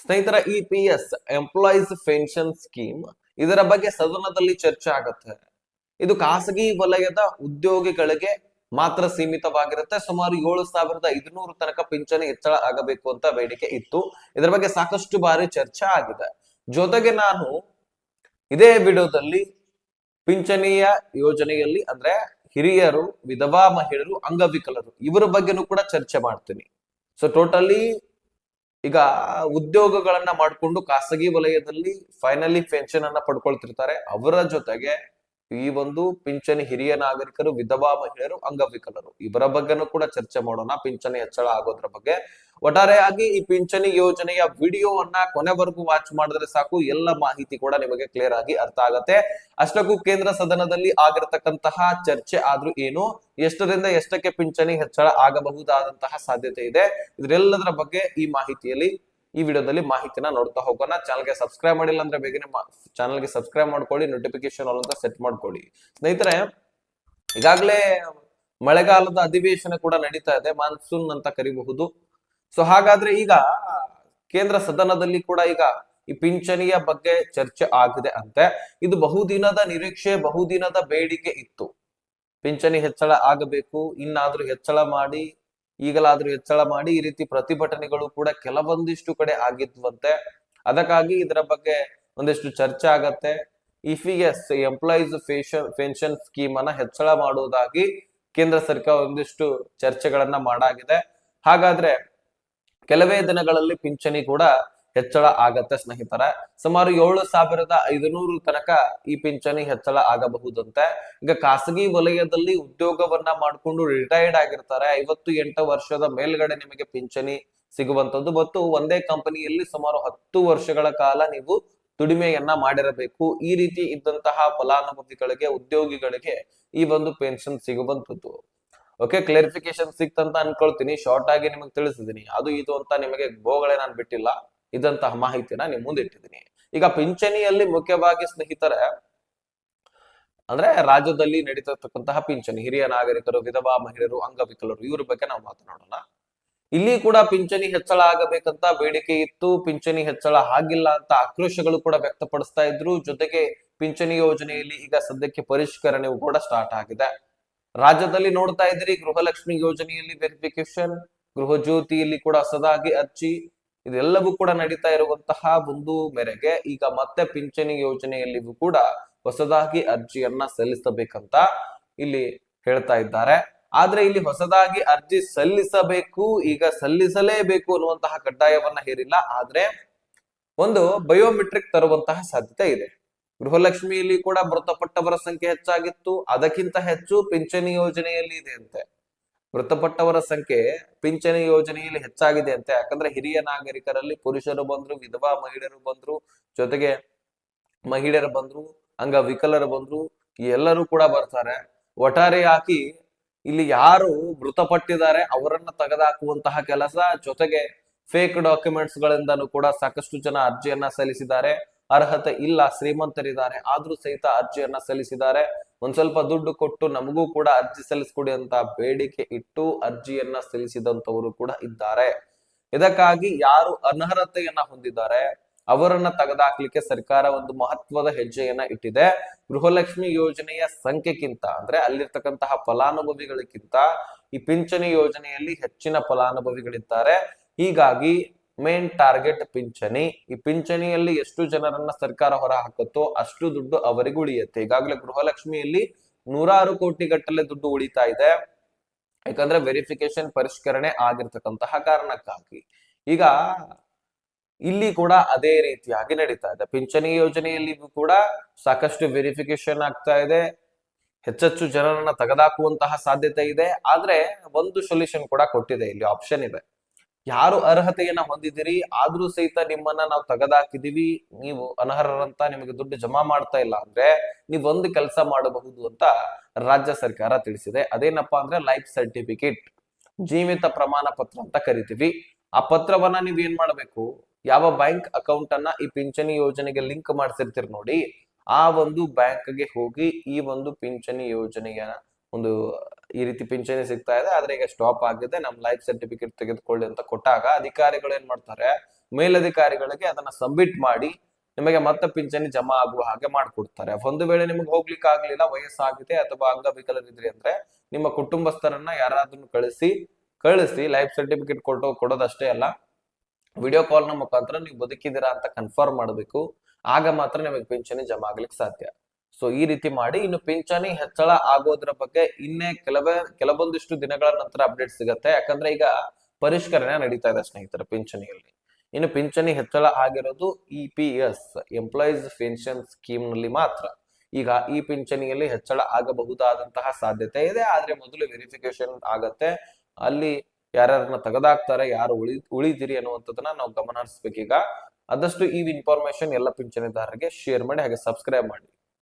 ಸ್ನೇಹಿತರ EPS employees pension scheme ಇದರ ಬಗ್ಗೆ ಸದನದಲ್ಲಿ ಚರ್ಚೆ ಆಗುತ್ತೆ. ಇದು ಖಾಸಗಿ ವಲಯದ ಉದ್ಯೋಗಿಗಳಿಗೆ ಮಾತ್ರ ಸೀಮಿತವಾಗಿರುತ್ತೆ. ಸುಮಾರು 7,500 ತನಕ ಪಿಂಚಣಿ ಹೆಚ್ಚಳ ಆಗಬೇಕು ಅಂತ ಬೇಡಿಕೆ ಇತ್ತು. ಇದರ ಬಗ್ಗೆ ಸಾಕಷ್ಟು ಬಾರಿ ಚರ್ಚೆ ಆಗಿದೆ. ಜೊತೆಗೆ ನಾನು ಇದೇ ವಿಡಿಯೋದಲ್ಲಿ ಪಿಂಚಣಿಯ ಯೋಜನೆಯಲ್ಲಿ ಅಂದ್ರೆ ಹಿರಿಯರು, ವಿಧವಾ ಮಹಿಳೆಯರು, ಅಂಗವಿಕಲರು ಇವರ ಬಗ್ಗೆನೂ ಕೂಡ ಚರ್ಚೆ ಮಾಡ್ತೀನಿ. ಸೊ ಟೋಟಲಿ ಈಗ ಉದ್ಯೋಗಗಳನ್ನ ಮಾಡಿಕೊಂಡು ಖಾಸಗಿ ವಲಯದಲ್ಲಿ ಫೈನಲಿ ಪೆನ್ಷನ್ ಅನ್ನ ಪಡ್ಕೊಳ್ತಿರ್ತಾರೆ. ಅವರ ಜೊತೆಗೆ ಈ ಒಂದು ಪಿಂಚಣಿ ಹಿರಿಯ ನಾಗರಿಕರು, ವಿಧವಾ ಮಹಿಳೆಯರು, ಅಂಗವಿಕಲರು ಇವರ ಬಗ್ಗೆನೂ ಕೂಡ ಚರ್ಚೆ ಮಾಡೋಣ. ಪಿಂಚಣಿ ಹೆಚ್ಚಳ ಆಗೋದ್ರ ಬಗ್ಗೆ ಒಟ್ಟಾರೆಯಾಗಿ ಈ ಪಿಂಚಣಿ ಯೋಜನೆಯ ವಿಡಿಯೋವನ್ನ ಕೊನೆವರೆಗೂ ವಾಚ್ ಮಾಡಿದ್ರೆ ಸಾಕು, ಎಲ್ಲ ಮಾಹಿತಿ ಕೂಡ ನಿಮಗೆ ಕ್ಲಿಯರ್ ಆಗಿ ಅರ್ಥ ಆಗತ್ತೆ. ಅಷ್ಟಕ್ಕೂ ಕೇಂದ್ರ ಸದನದಲ್ಲಿ ಆಗಿರತಕ್ಕಂತಹ ಚರ್ಚೆ ಆದ್ರೂ ಏನು, ಎಷ್ಟರಿಂದ ಎಷ್ಟಕ್ಕೆ ಪಿಂಚಣಿ ಹೆಚ್ಚಳ ಆಗಬಹುದಾದಂತಹ ಸಾಧ್ಯತೆ ಇದೆ, ಇದರೆಲ್ಲದರ ಬಗ್ಗೆ ಈ ವಿಡಿಯೋದಲ್ಲಿ ಮಾಹಿತಿನ ನೋಡ್ತಾ ಹೋಗೋಣ. ಚಾನಲ್ಗೆ ಸಬ್ಸ್ಕ್ರೈಬ್ ಮಾಡಿಲ್ಲ ಅಂದ್ರೆ ಬೇಗನೆ ಚಾನಲ್ಗೆ ಸಬ್ಸ್ಕ್ರೈಬ್ ಮಾಡ್ಕೊಳ್ಳಿ, ನೋಟಿಫಿಕೇಶನ್ ಆಲ್ ಅಂತ ಸೆಟ್ ಮಾಡ್ಕೊಳ್ಳಿ. ಸ್ನೇಹಿತರೆ, ಈಗಾಗಲೇ ಮಳೆಗಾಲದ ಅಧಿವೇಶನ ಕೂಡ ನಡೀತಾ ಇದೆ, ಮಾನ್ಸೂನ್ ಅಂತ ಕರಿಬಹುದು. ಸೊ ಹಾಗಾದ್ರೆ ಈಗ ಕೇಂದ್ರ ಸದನದಲ್ಲಿ ಕೂಡ ಈಗ ಈ ಪಿಂಚಣಿಯ ಬಗ್ಗೆ ಚರ್ಚೆ ಆಗಿದೆ ಅಂತೆ. ಇದು ಬಹುದಿನದ ನಿರೀಕ್ಷೆ, ಬಹುದಿನದ ಬೇಡಿಕೆ ಇತ್ತು. ಪಿಂಚಣಿ ಹೆಚ್ಚಳ ಆಗಬೇಕು, ಇನ್ನಾದ್ರೂ ಹೆಚ್ಚಳ ಮಾಡಿ, ಈಗಲಾದ್ರೂ ಹೆಚ್ಚಳ ಮಾಡಿ, ಈ ರೀತಿ ಪ್ರತಿಭಟನೆಗಳು ಕೂಡ ಕೆಲವೊಂದಿಷ್ಟು ಕಡೆ ಆಗಿದ್ವಂತೆ. ಅದಕ್ಕಾಗಿ ಇದರ ಬಗ್ಗೆ ಒಂದಿಷ್ಟು ಚರ್ಚೆ ಆಗತ್ತೆ. EPS ಎಂಪ್ಲಾಯೀಸ್ ಪೆನ್ಷನ್ ಸ್ಕೀಮ್ ಅನ್ನ ಹೆಚ್ಚಳ ಮಾಡುವುದಾಗಿ ಕೇಂದ್ರ ಸರ್ಕಾರ ಒಂದಿಷ್ಟು ಚರ್ಚೆಗಳನ್ನ ಮಾಡಾಗಿದೆ. ಹಾಗಾದ್ರೆ ಕೆಲವೇ ದಿನಗಳಲ್ಲಿ ಪಿಂಚಣಿ ಕೂಡ ಹೆಚ್ಚಳ ಆಗತ್ತೆ ಸ್ನೇಹಿತರ. ಸುಮಾರು 7,500 ತನಕ ಈ ಪಿಂಚಣಿ ಹೆಚ್ಚಳ ಆಗಬಹುದಂತೆ. ಈಗ ಖಾಸಗಿ ವಲಯದಲ್ಲಿ ಉದ್ಯೋಗವನ್ನ ಮಾಡ್ಕೊಂಡು ರಿಟೈರ್ಡ್ ಆಗಿರ್ತಾರೆ, 58 ವರ್ಷದ ಮೇಲ್ಗಡೆ ನಿಮಗೆ ಪಿಂಚಣಿ ಸಿಗುವಂತದ್ದು, ಮತ್ತು ಒಂದೇ ಕಂಪನಿಯಲ್ಲಿ ಸುಮಾರು 10 ವರ್ಷಗಳ ಕಾಲ ನೀವು ದುಡಿಮೆಯನ್ನ ಮಾಡಿರಬೇಕು. ಈ ರೀತಿ ಇದ್ದಂತಹ ಫಲಾನುಭವಿಗಳಿಗೆ, ಉದ್ಯೋಗಿಗಳಿಗೆ ಈ ಒಂದು ಪೆನ್ಷನ್ ಸಿಗುವಂತದ್ದು. ಓಕೆ, ಕ್ಲಾರಿಫಿಕೇಶನ್ ಸಿಕ್ತಂತ ಅನ್ಕೊಳ್ತೀನಿ. ಶಾರ್ಟ್ ಆಗಿ ನಿಮಗೆ ತಿಳಿಸಿದೀನಿ, ಅದು ಇದು ಅಂತ ನಿಮಗೆ ಗೋಗಳೇ ನಾನು ಬಿಟ್ಟಿಲ್ಲ, ಇದಂತಹ ಮಾಹಿತಿನ ನಿಮ್ ಮುಂದೆ ಇಟ್ಟಿದ್ದೀನಿ. ಈಗ ಪಿಂಚಣಿಯಲ್ಲಿ ಮುಖ್ಯವಾಗಿ ಸ್ನೇಹಿತರೆ ಅಂದ್ರೆ ರಾಜ್ಯದಲ್ಲಿ ನಡೀತಿರ್ತಕ್ಕಂತಹ ಪಿಂಚಣಿ ಹಿರಿಯ ನಾಗರಿಕರು, ವಿಧವಾ ಮಹಿಳೆಯರು, ಅಂಗವಿಕಲರು ಇವ್ರ ಬಗ್ಗೆ ನಾವು ಮಾತನಾಡೋಣ. ಇಲ್ಲಿ ಕೂಡ ಪಿಂಚಣಿ ಹೆಚ್ಚಳ ಆಗಬೇಕಂತ ಬೇಡಿಕೆ ಇತ್ತು. ಪಿಂಚಣಿ ಹೆಚ್ಚಳ ಆಗಿಲ್ಲ ಅಂತ ಆಕ್ರೋಶಗಳು ಕೂಡ ವ್ಯಕ್ತಪಡಿಸ್ತಾ ಇದ್ರು. ಜೊತೆಗೆ ಪಿಂಚಣಿ ಯೋಜನೆಯಲ್ಲಿ ಈಗ ಸದ್ಯಕ್ಕೆ ಪರಿಷ್ಕರಣೆಯೂ ಕೂಡ ಸ್ಟಾರ್ಟ್ ಆಗಿದೆ. ರಾಜ್ಯದಲ್ಲಿ ನೋಡ್ತಾ ಇದ್ರಿ, ಗೃಹಲಕ್ಷ್ಮಿ ಯೋಜನೆಯಲ್ಲಿ ವೆರಿಫಿಕೇಶನ್, ಗೃಹ ಜ್ಯೋತಿಯಲ್ಲಿ ಕೂಡ ಹೊಸದಾಗಿ ಅರ್ಜಿ, ಇದೆಲ್ಲವೂ ಕೂಡ ನಡೀತಾ ಇರುವಂತಹ ಒಂದು ಮೇರೆಗೆ ಈಗ ಮತ್ತೆ ಪಿಂಚಣಿ ಯೋಜನೆಯಲ್ಲಿಯೂ ಕೂಡ ಹೊಸದಾಗಿ ಅರ್ಜಿಯನ್ನ ಸಲ್ಲಿಸಬೇಕಂತ ಇಲ್ಲಿ ಹೇಳ್ತಾ ಇದ್ದಾರೆ. ಆದ್ರೆ ಇಲ್ಲಿ ಹೊಸದಾಗಿ ಅರ್ಜಿ ಸಲ್ಲಿಸಬೇಕು, ಈಗ ಸಲ್ಲಿಸಲೇಬೇಕು ಅನ್ನುವಂತಹ ಕಡ್ಡಾಯವನ್ನ ಹೇರಿಲ್ಲ. ಆದ್ರೆ ಒಂದು ಬಯೋಮೆಟ್ರಿಕ್ ತರುವಂತಹ ಸಾಧ್ಯತೆ ಇದೆ. ಗೃಹಲಕ್ಷ್ಮಿಯಲ್ಲಿ ಕೂಡ ಮೃತಪಟ್ಟವರ ಸಂಖ್ಯೆ ಹೆಚ್ಚಾಗಿತ್ತು, ಅದಕ್ಕಿಂತ ಹೆಚ್ಚು ಪಿಂಚಣಿ ಯೋಜನೆಯಲ್ಲಿ ಇದೆ ಅಂತೆ. ಮೃತಪಟ್ಟವರ ಸಂಖ್ಯೆ ಪಿಂಚಣಿ ಯೋಜನೆಯಲ್ಲಿ ಹೆಚ್ಚಾಗಿದೆ ಅಂತೆ. ಯಾಕಂದ್ರೆ ಹಿರಿಯ ನಾಗರಿಕರಲ್ಲಿ ಪುರುಷರು ಬಂದ್ರು, ವಿಧವಾ ಮಹಿಳೆಯರು ಬಂದ್ರು, ಜೊತೆಗೆ ಮಹಿಳೆಯರು ಬಂದ್ರು, ಅಂಗವಿಕಲರು ಬಂದ್ರು, ಎಲ್ಲರೂ ಕೂಡ ಬರ್ತಾರೆ. ಒಟ್ಟಾರೆಯಾಗಿ ಇಲ್ಲಿ ಯಾರು ಮೃತಪಟ್ಟಿದ್ದಾರೆ ಅವರನ್ನ ತೆಗೆದುಹಾಕುವಂತಹ ಕೆಲಸ, ಜೊತೆಗೆ ಫೇಕ್ ಡಾಕ್ಯುಮೆಂಟ್ಸ್ ಗಳಿಂದನೂ ಕೂಡ ಸಾಕಷ್ಟು ಜನ ಅರ್ಜಿಯನ್ನ ಸಲ್ಲಿಸಿದ್ದಾರೆ. ಅರ್ಹತೆ ಇಲ್ಲ, ಶ್ರೀಮಂತರಿದ್ದಾರೆ, ಆದ್ರೂ ಸಹಿತ ಅರ್ಜಿಯನ್ನ ಸಲ್ಲಿಸಿದ್ದಾರೆ. ಒಂದ್ ಸ್ವಲ್ಪ ದುಡ್ಡು ಕೊಟ್ಟು ನಮಗೂ ಕೂಡ ಅರ್ಜಿ ಸಲ್ಲಿಸ್ಕೊಡಿ ಅಂತ ಬೇಡಿಕೆ ಇಟ್ಟು ಅರ್ಜಿಯನ್ನ ಸಲ್ಲಿಸಿದಂತವರು ಕೂಡ ಇದ್ದಾರೆ. ಇದಕ್ಕಾಗಿ ಯಾರು ಅನರ್ಹತೆಯನ್ನ ಹೊಂದಿದ್ದಾರೆ ಅವರನ್ನ ತೆಗೆದುಹಾಕ್ಲಿಕ್ಕೆ ಸರ್ಕಾರ ಒಂದು ಮಹತ್ವದ ಹೆಜ್ಜೆಯನ್ನ ಇಟ್ಟಿದೆ. ಗೃಹಲಕ್ಷ್ಮಿ ಯೋಜನೆಯ ಸಂಖ್ಯೆಗಿಂತ ಅಂದ್ರೆ ಅಲ್ಲಿರ್ತಕ್ಕಂತಹ ಫಲಾನುಭವಿಗಳಿಗಿಂತ ಈ ಪಿಂಚಣಿ ಯೋಜನೆಯಲ್ಲಿ ಹೆಚ್ಚಿನ ಫಲಾನುಭವಿಗಳಿದ್ದಾರೆ. ಹೀಗಾಗಿ ಮೇನ್ ಟಾರ್ಗೆಟ್ ಪಿಂಚಣಿ. ಈ ಪಿಂಚಣಿಯಲ್ಲಿ ಎಷ್ಟು ಜನರನ್ನ ಸರ್ಕಾರ ಹೊರ ಹಾಕುತ್ತೋ ಅಷ್ಟು ದುಡ್ಡು ಅವರಿಗೆ ಉಳಿಯುತ್ತೆ. ಈಗಾಗಲೇ ಗೃಹಲಕ್ಷ್ಮಿಯಲ್ಲಿ 100 ಕೋಟಿ ಗಟ್ಟಲೆ ದುಡ್ಡು ಉಳಿತಾ ಇದೆ, ಯಾಕಂದ್ರೆ ವೆರಿಫಿಕೇಶನ್ ಪರಿಷ್ಕರಣೆ ಆಗಿರ್ತಕ್ಕಂತಹ ಕಾರಣಕ್ಕಾಗಿ. ಈಗ ಇಲ್ಲಿ ಕೂಡ ಅದೇ ರೀತಿಯಾಗಿ ನಡೀತಾ ಇದೆ. ಪಿಂಚಣಿ ಯೋಜನೆಯಲ್ಲಿ ಕೂಡ ಸಾಕಷ್ಟು ವೆರಿಫಿಕೇಶನ್ ಆಗ್ತಾ ಇದೆ, ಹೆಚ್ಚೆಚ್ಚು ಜನರನ್ನ ತೆಗೆದುಹಾಕುವಂತಹ ಸಾಧ್ಯತೆ ಇದೆ. ಆದ್ರೆ ಒಂದು ಸೊಲ್ಯೂಷನ್ ಕೂಡ ಕೊಟ್ಟಿದೆ, ಇಲ್ಲಿ ಆಪ್ಷನ್ ಇದೆ. ಯಾರು ಅರ್ಹತೆಯನ್ನ ಹೊಂದಿದಿರಿ ಆದ್ರೂ ಸಹಿತ ನಿಮ್ಮನ್ನ ನಾವು ತೆಗೆದುಹಾಕಿದೀವಿ, ನೀವು ಅನರ್ಹರಂತ ನಿಮಗೆ ದುಡ್ಡು ಜಮಾ ಮಾಡ್ತಾ ಇಲ್ಲ ಅಂದ್ರೆ ನೀವ್ ಒಂದು ಕೆಲಸ ಮಾಡಬಹುದು ಅಂತ ರಾಜ್ಯ ಸರ್ಕಾರ ತಿಳಿಸಿದೆ. ಅದೇನಪ್ಪಾ ಅಂದ್ರೆ ಲೈಫ್ ಸರ್ಟಿಫಿಕೇಟ್, ಜೀವಿತ ಪ್ರಮಾಣ ಪತ್ರ ಅಂತ ಕರಿತೀವಿ. ಆ ಪತ್ರವನ್ನ ನೀವ್ ಏನ್ ಮಾಡ್ಬೇಕು, ಯಾವ ಬ್ಯಾಂಕ್ ಅಕೌಂಟ್ ಅನ್ನ ಈ ಪಿಂಚಣಿ ಯೋಜನೆಗೆ ಲಿಂಕ್ ಮಾಡ್ಸಿರ್ತೀರಿ ನೋಡಿ, ಆ ಒಂದು ಬ್ಯಾಂಕ್ಗೆ ಹೋಗಿ ಈ ಒಂದು ಪಿಂಚಣಿ ಯೋಜನೆಯ ಒಂದು ಈ ರೀತಿ ಪಿಂಚಣಿ ಸಿಗ್ತಾ ಇದೆ, ಆದ್ರೆ ಈಗ ಸ್ಟಾಪ್ ಆಗಿದೆ, ನಮ್ ಲೈಫ್ ಸರ್ಟಿಫಿಕೇಟ್ ತೆಗೆದುಕೊಳ್ಳಿ ಅಂತ ಕೊಟ್ಟಾಗ ಅಧಿಕಾರಿಗಳು ಏನ್ ಮಾಡ್ತಾರೆ, ಮೇಲಧಿಕಾರಿಗಳಿಗೆ ಅದನ್ನ ಸಬ್ಮಿಟ್ ಮಾಡಿ ನಿಮಗೆ ಮತ್ತೆ ಪಿಂಚಣಿ ಜಮಾ ಆಗುವ ಹಾಗೆ ಮಾಡ್ಕೊಡ್ತಾರೆ. ಒಂದು ವೇಳೆ ನಿಮಗೆ ಹೋಗ್ಲಿಕ್ಕೆ ಆಗ್ಲಿಲ್ಲ, ವಯಸ್ಸಾಗಿದೆ ಅಥವಾ ಅಂಗವಿಕಲರಿದ್ರಿ ಅಂದ್ರೆ ನಿಮ್ಮ ಕುಟುಂಬಸ್ಥರನ್ನ ಯಾರಾದ್ರೂ ಕಳಿಸಿ ಲೈಫ್ ಸರ್ಟಿಫಿಕೇಟ್ ಕೊಡೋದಷ್ಟೇ ಅಲ್ಲ, ವಿಡಿಯೋ ಕಾಲ್ ನ ಮುಖಾಂತರ ನೀವು ಬದುಕಿದ್ದೀರಾ ಅಂತ ಕನ್ಫರ್ಮ್ ಮಾಡಬೇಕು. ಆಗ ಮಾತ್ರ ನಿಮಗೆ ಪಿಂಚಣಿ ಜಮಾ ಆಗ್ಲಿಕ್ಕೆ ಸಾಧ್ಯ. ಸೊ ಈ ರೀತಿ ಮಾಡಿ. ಇನ್ನು ಪಿಂಚಣಿ ಹೆಚ್ಚಳ ಆಗೋದ್ರ ಬಗ್ಗೆ ಇನ್ನೇ ಕೆಲವೊಂದಿಷ್ಟು ದಿನಗಳ ನಂತರ ಅಪ್ಡೇಟ್ ಸಿಗತ್ತೆ. ಯಾಕಂದ್ರೆ ಈಗ ಪರಿಷ್ಕರಣೆ ನಡೀತಾ ಇದೆ ಸ್ನೇಹಿತರೆ ಪಿಂಚಣಿಯಲ್ಲಿ. ಇನ್ನು ಪಿಂಚಣಿ ಹೆಚ್ಚಳ ಆಗಿರೋದು EPS, ಎಂಪ್ಲಾಯೀಸ್ ಪೆನ್ಷನ್ ಸ್ಕೀಮ್ ನಲ್ಲಿ ಮಾತ್ರ. ಈಗ ಈ ಪಿಂಚಣಿಯಲ್ಲಿ ಹೆಚ್ಚಳ ಆಗಬಹುದಾದಂತಹ ಸಾಧ್ಯತೆ ಇದೆ. ಆದ್ರೆ ಮೊದಲು ವೆರಿಫಿಕೇಶನ್ ಆಗತ್ತೆ. ಅಲ್ಲಿ ಯಾರ್ಯಾರನ್ನ ತೆಗೆದಾಕ್ತಾರೆ, ಯಾರು ಉಳಿದಿರಿ ಅನ್ನುವಂಥದ್ದನ್ನ ನಾವು ಗಮನ ಹರಿಸ್ಬೇಕೀಗ. ಆದಷ್ಟು ಈ ಇನ್ಫಾರ್ಮೇಶನ್ ಎಲ್ಲ ಪಿಂಚಣಿದಾರರಿಗೆ ಶೇರ್ ಮಾಡಿ, ಹಾಗೆ ಸಬ್ಸ್ಕ್ರೈಬ್ ಮಾಡಿ.